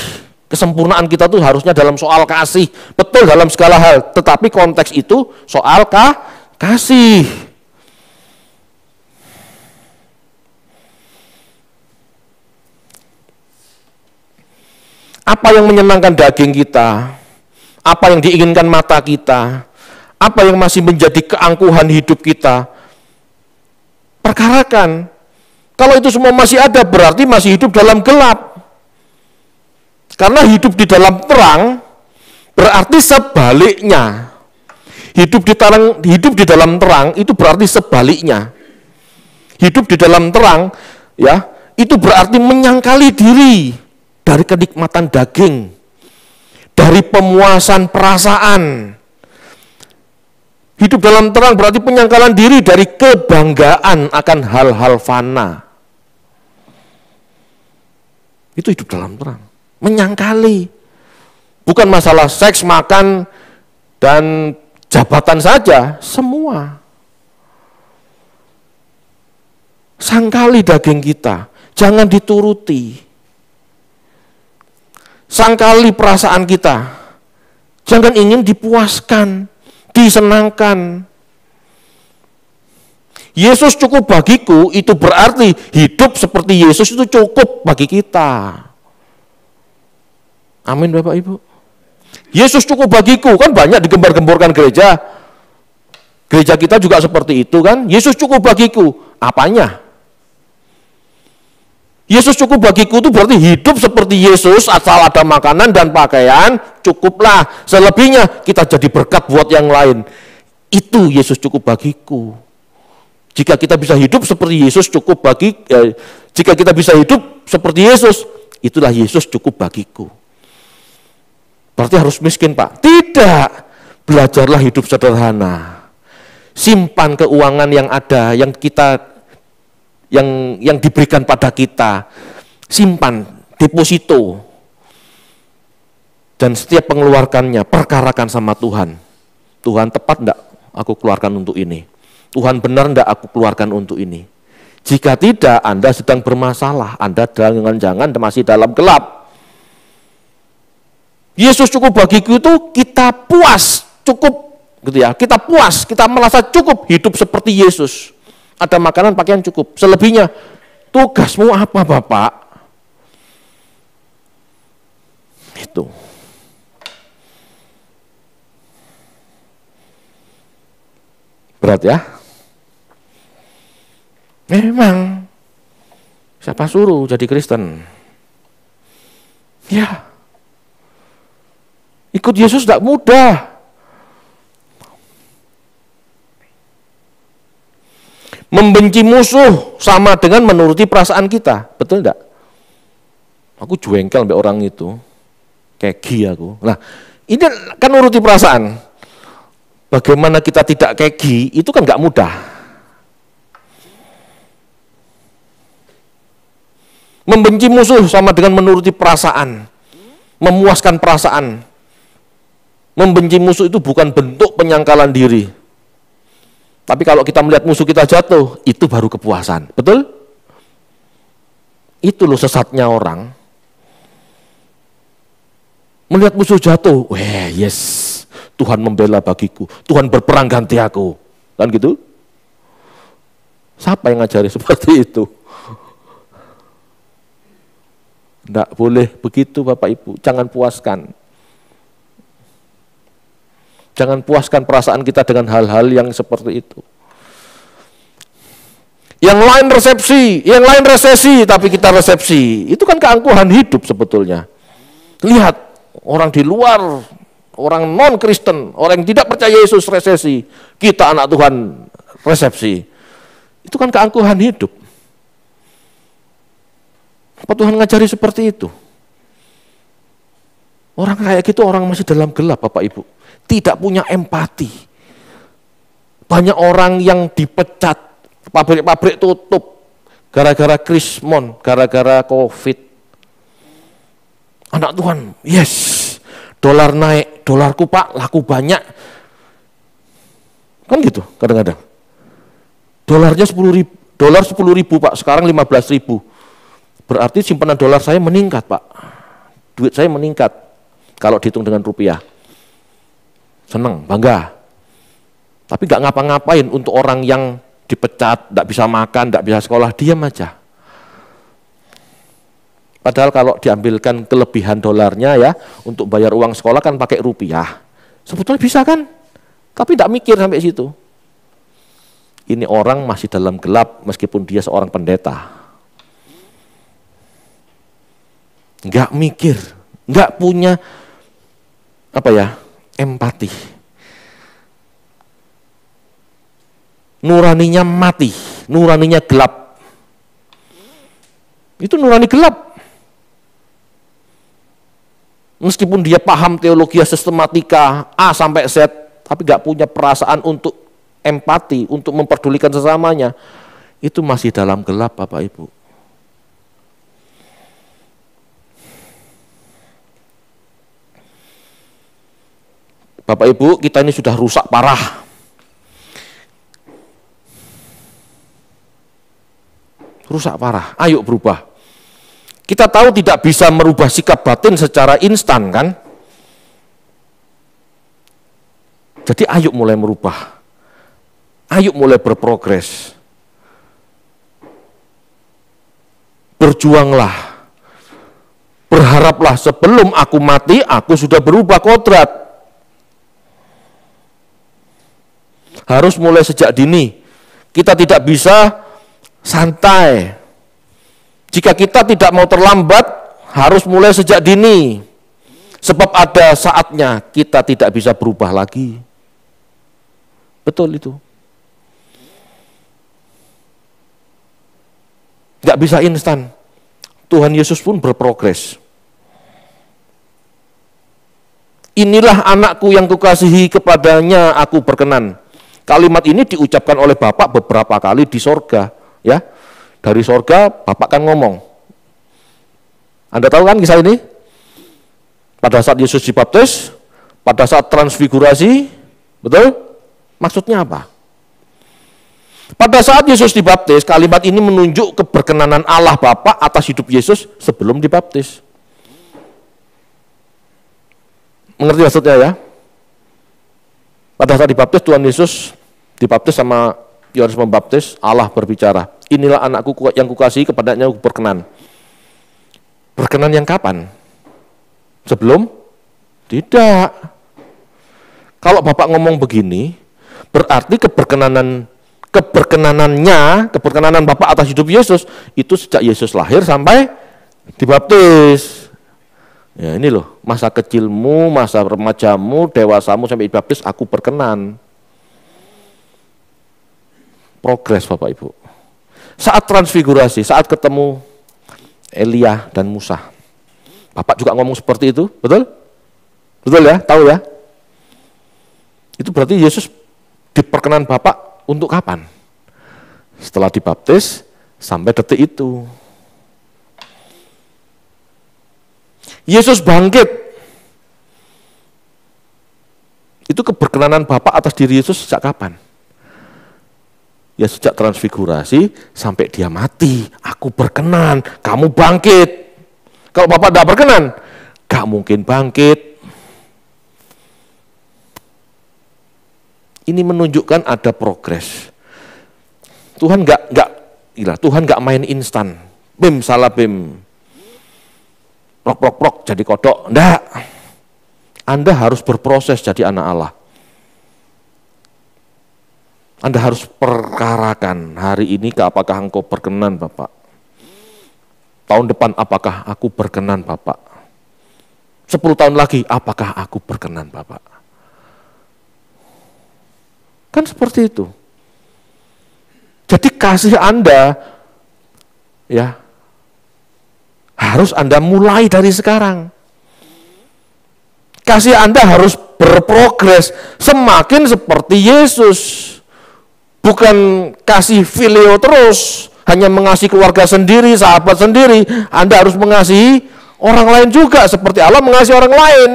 Kesempurnaan kita tuh harusnya dalam soal kasih. Betul dalam segala hal, tetapi konteks itu soal kasih. Apa yang menyenangkan daging kita? Apa yang diinginkan mata kita? Apa yang masih menjadi keangkuhan hidup kita? Perkarakan. Kalau itu semua masih ada, berarti masih hidup dalam gelap. Karena hidup di dalam terang berarti sebaliknya. Hidup di dalam terang itu berarti sebaliknya. Hidup di dalam terang ya, itu berarti menyangkali diri dari kenikmatan daging, dari pemuasan perasaan. Hidup dalam terang berarti penyangkalan diri dari kebanggaan akan hal-hal fana. Itu hidup dalam terang. Menyangkali. Bukan masalah seks, makan, dan jabatan saja, semua. Sangkali daging kita, jangan dituruti. Sangkali perasaan kita, jangan ingin dipuaskan, disenangkan. Yesus cukup bagiku, itu berarti hidup seperti Yesus itu cukup bagi kita. Amin Bapak Ibu. Yesus cukup bagiku, kan banyak digembar-gemborkan gereja. Gereja kita juga seperti itu kan. Yesus cukup bagiku, apanya? Yesus cukup bagiku itu berarti hidup seperti Yesus, asal ada makanan dan pakaian, cukuplah. Selebihnya kita jadi berkat buat yang lain. Itu Yesus cukup bagiku. Jika kita bisa hidup seperti Yesus cukup jika kita bisa hidup seperti Yesus, itulah Yesus cukup bagiku. Berarti harus miskin Pak? Tidak. Belajarlah hidup sederhana. Simpan keuangan yang ada, yang diberikan pada kita. Simpan, deposito. Dan setiap pengeluarkannya, perkarakan sama Tuhan. Tuhan, tepat enggak aku keluarkan untuk ini? Tuhan, benar enggak aku keluarkan untuk ini? Jika tidak, Anda sedang bermasalah. Anda jangan-jangan masih dalam gelap. Yesus cukup bagiku itu kita puas, cukup gitu ya. Kita puas, kita merasa cukup hidup seperti Yesus. Ada makanan, pakaian cukup. Selebihnya, tugasmu apa Bapak? Itu. Berat ya? Memang. Siapa suruh jadi Kristen? Ya. Ikut Yesus tidak mudah. Membenci musuh sama dengan menuruti perasaan kita. Betul enggak? Aku jengkel sampai orang itu. Kegi aku. Nah, ini kan nuruti perasaan. Bagaimana kita tidak kegi, itu kan enggak mudah. Membenci musuh sama dengan menuruti perasaan. Memuaskan perasaan. Membenci musuh itu bukan bentuk penyangkalan diri. Tapi kalau kita melihat musuh kita jatuh, itu baru kepuasan. Betul? Itu loh sesatnya orang. Melihat musuh jatuh, weh yes, Tuhan membela bagiku. Tuhan berperang ganti aku. Kan gitu? Siapa yang ngajari seperti itu? Tidak boleh begitu Bapak Ibu, jangan puaskan. Jangan puaskan perasaan kita dengan hal-hal yang seperti itu. Yang lain resepsi, yang lain resesi, tapi kita resepsi. Itu kan keangkuhan hidup sebetulnya. Lihat, orang di luar, orang non-Kristen, orang yang tidak percaya Yesus resesi. Kita anak Tuhan resepsi. Itu kan keangkuhan hidup. Apa Tuhan ngajari seperti itu? Orang kayak gitu orang masih dalam gelap Bapak Ibu. Tidak punya empati. Banyak orang yang dipecat, pabrik-pabrik tutup, gara-gara krismon, gara-gara COVID. Anak Tuhan, yes, dolar naik, dolarku Pak, laku banyak. Kan gitu kadang-kadang. Dolarnya 10.000, dolar 10.000 Pak, sekarang 15.000. Berarti simpanan dolar saya meningkat Pak. Duit saya meningkat, kalau dihitung dengan rupiah. Senang, bangga. Tapi gak ngapa-ngapain untuk orang yang dipecat, gak bisa makan, gak bisa sekolah, diam aja. Padahal kalau diambilkan kelebihan dolarnya ya, untuk bayar uang sekolah kan pakai rupiah. Sebetulnya bisa kan? Tapi gak mikir sampai situ. Ini orang masih dalam gelap meskipun dia seorang pendeta. Gak mikir, gak punya empati. Nuraninya mati, nuraninya gelap. Itu nurani gelap. Meskipun dia paham teologi sistematika A sampai Z, tapi gak punya perasaan untuk empati, untuk memperdulikan sesamanya, itu masih dalam gelap Bapak Ibu. Bapak Ibu, kita ini sudah rusak parah. Rusak parah, ayo berubah. Kita tahu tidak bisa merubah sikap batin secara instan kan? Jadi ayo mulai merubah. Ayo mulai berprogres. Berjuanglah. Berharaplah sebelum aku mati, aku sudah berubah kodrat. Harus mulai sejak dini. Kita tidak bisa santai. Jika kita tidak mau terlambat, harus mulai sejak dini. Sebab ada saatnya kita tidak bisa berubah lagi. Betul itu. Nggak bisa instan. Tuhan Yesus pun berprogres. Inilah anakku yang kukasihi, kepadanya aku berkenan. Kalimat ini diucapkan oleh Bapak beberapa kali di sorga. Ya, dari sorga Bapak kan ngomong. Anda tahu kan kisah ini? Pada saat Yesus dibaptis, pada saat transfigurasi, betul? Maksudnya apa? Pada saat Yesus dibaptis, kalimat ini menunjuk keberkenanan Allah Bapa atas hidup Yesus sebelum dibaptis. Mengerti maksudnya ya? Pada saat dibaptis, Tuhan Yesus dibaptis sama Yohanes Pembaptis, Allah berbicara, inilah anakku yang kukasihi, kepadanya aku berkenan. Berkenan yang kapan? Sebelum? Tidak. Kalau Bapak ngomong begini, berarti keberkenanan Bapak atas hidup Yesus, itu sejak Yesus lahir sampai dibaptis. Ya ini loh, masa kecilmu, masa remajamu, dewasamu sampai dibaptis, aku berkenan. Progres Bapak Ibu. Saat transfigurasi, saat ketemu Elia dan Musa, Bapak juga ngomong seperti itu, betul? Betul ya, tahu ya? Itu berarti Yesus diperkenan Bapak untuk kapan? Setelah dibaptis sampai detik itu. Yesus bangkit. Itu keberkenanan Bapak atas diri Yesus sejak kapan? Ya sejak transfigurasi sampai dia mati. Aku berkenan, kamu bangkit. Kalau Bapak tidak berkenan, gak mungkin bangkit. Ini menunjukkan ada progres. Tuhan Tuhan nggak main instan. Bim salah bim. Prok jadi kodok. Enggak. Anda harus berproses jadi anak Allah. Anda harus perkarakan hari ini apakah engkau berkenan Bapak. Tahun depan apakah aku berkenan Bapak. 10 tahun lagi apakah aku berkenan Bapak. Kan seperti itu. Jadi kasih Anda ya harus Anda mulai dari sekarang. Kasih Anda harus berprogres semakin seperti Yesus. Bukan kasih filio terus, hanya mengasihi keluarga sendiri, sahabat sendiri. Anda harus mengasihi orang lain juga seperti Allah mengasihi orang lain.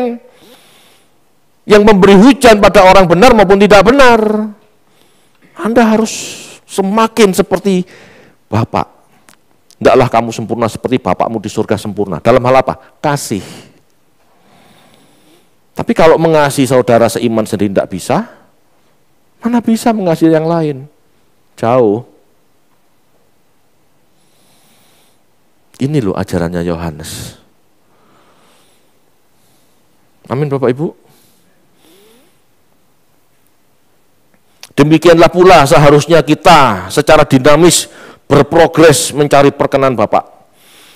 Yang memberi hujan pada orang benar maupun tidak benar. Anda harus semakin seperti Bapak. Tidaklah kamu sempurna seperti Bapakmu di surga sempurna. Dalam hal apa? Kasih. Tapi kalau mengasihi saudara seiman sendiri tidak bisa, mana bisa mengasihi yang lain? Jauh. Ini loh ajarannya Yohanes. Amin Bapak Ibu. Demikianlah pula seharusnya kita secara dinamis berprogres mencari perkenan Bapak.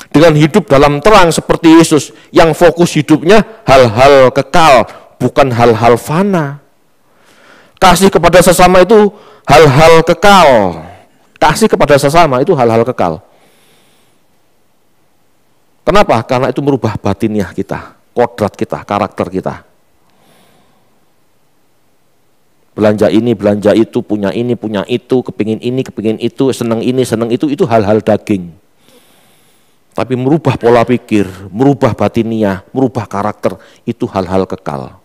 Dengan hidup dalam terang seperti Yesus yang fokus hidupnya hal-hal kekal, bukan hal-hal fana. Kasih kepada sesama itu hal-hal kekal. Kasih kepada sesama itu hal-hal kekal. Kenapa? Karena itu merubah batiniah kita, kodrat kita, karakter kita. Belanja ini, belanja itu, punya ini, punya itu, kepingin itu, senang ini, senang itu hal-hal daging. Tapi merubah pola pikir, merubah batiniah, merubah karakter, itu hal-hal kekal.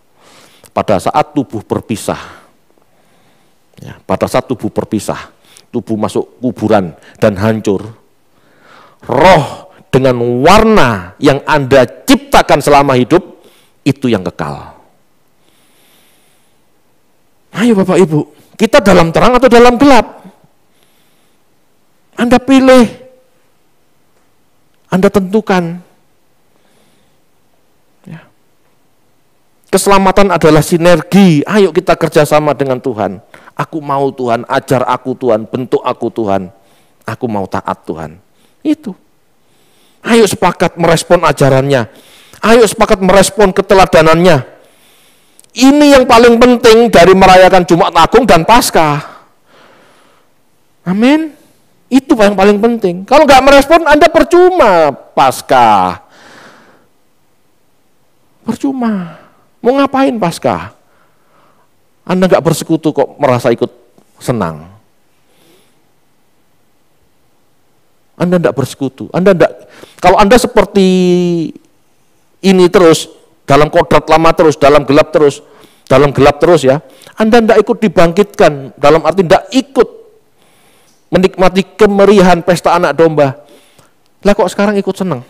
pada saat tubuh berpisah. Ya, pada saat tubuh berpisah, tubuh masuk kuburan dan hancur, roh dengan warna yang Anda ciptakan selama hidup, itu yang kekal. Ayo Bapak Ibu, kita dalam terang atau dalam gelap? Anda pilih, Anda tentukan. Ya. Keselamatan adalah sinergi, ayo kita kerjasama dengan Tuhan. Aku mau Tuhan, ajar aku Tuhan, bentuk aku Tuhan. Aku mau taat Tuhan. Itu. Ayo sepakat merespon ajarannya. Ayo sepakat merespon keteladanannya. Ini yang paling penting dari merayakan Jumat Agung dan Paskah. Amin. Itu yang paling penting. Kalau nggak merespon, Anda percuma Paskah. Percuma. Mau ngapain Paskah? Anda nggak bersekutu kok merasa ikut senang. Anda nggak bersekutu. Kalau Anda seperti ini terus, dalam kodrat lama terus, dalam gelap terus ya, Anda nggak ikut dibangkitkan, dalam arti nggak ikut menikmati kemeriahan pesta anak domba. Lah kok sekarang ikut senang?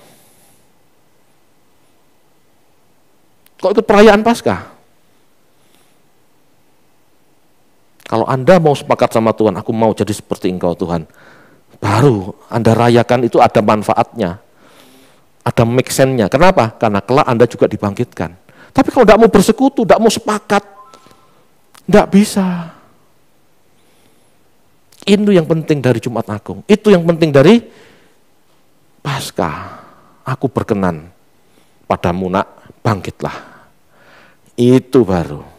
Kok ikut perayaan Paskah? Kalau Anda mau sepakat sama Tuhan, aku mau jadi seperti Engkau Tuhan, baru Anda rayakan, itu ada manfaatnya, ada make sense-nya. Kenapa? Karena kelak Anda juga dibangkitkan. Tapi kalau tidak mau bersekutu, tidak mau sepakat, tidak bisa. Itu yang penting dari Jumat Agung, itu yang penting dari Paskah. Aku berkenan padamu nak, bangkitlah. Itu baru.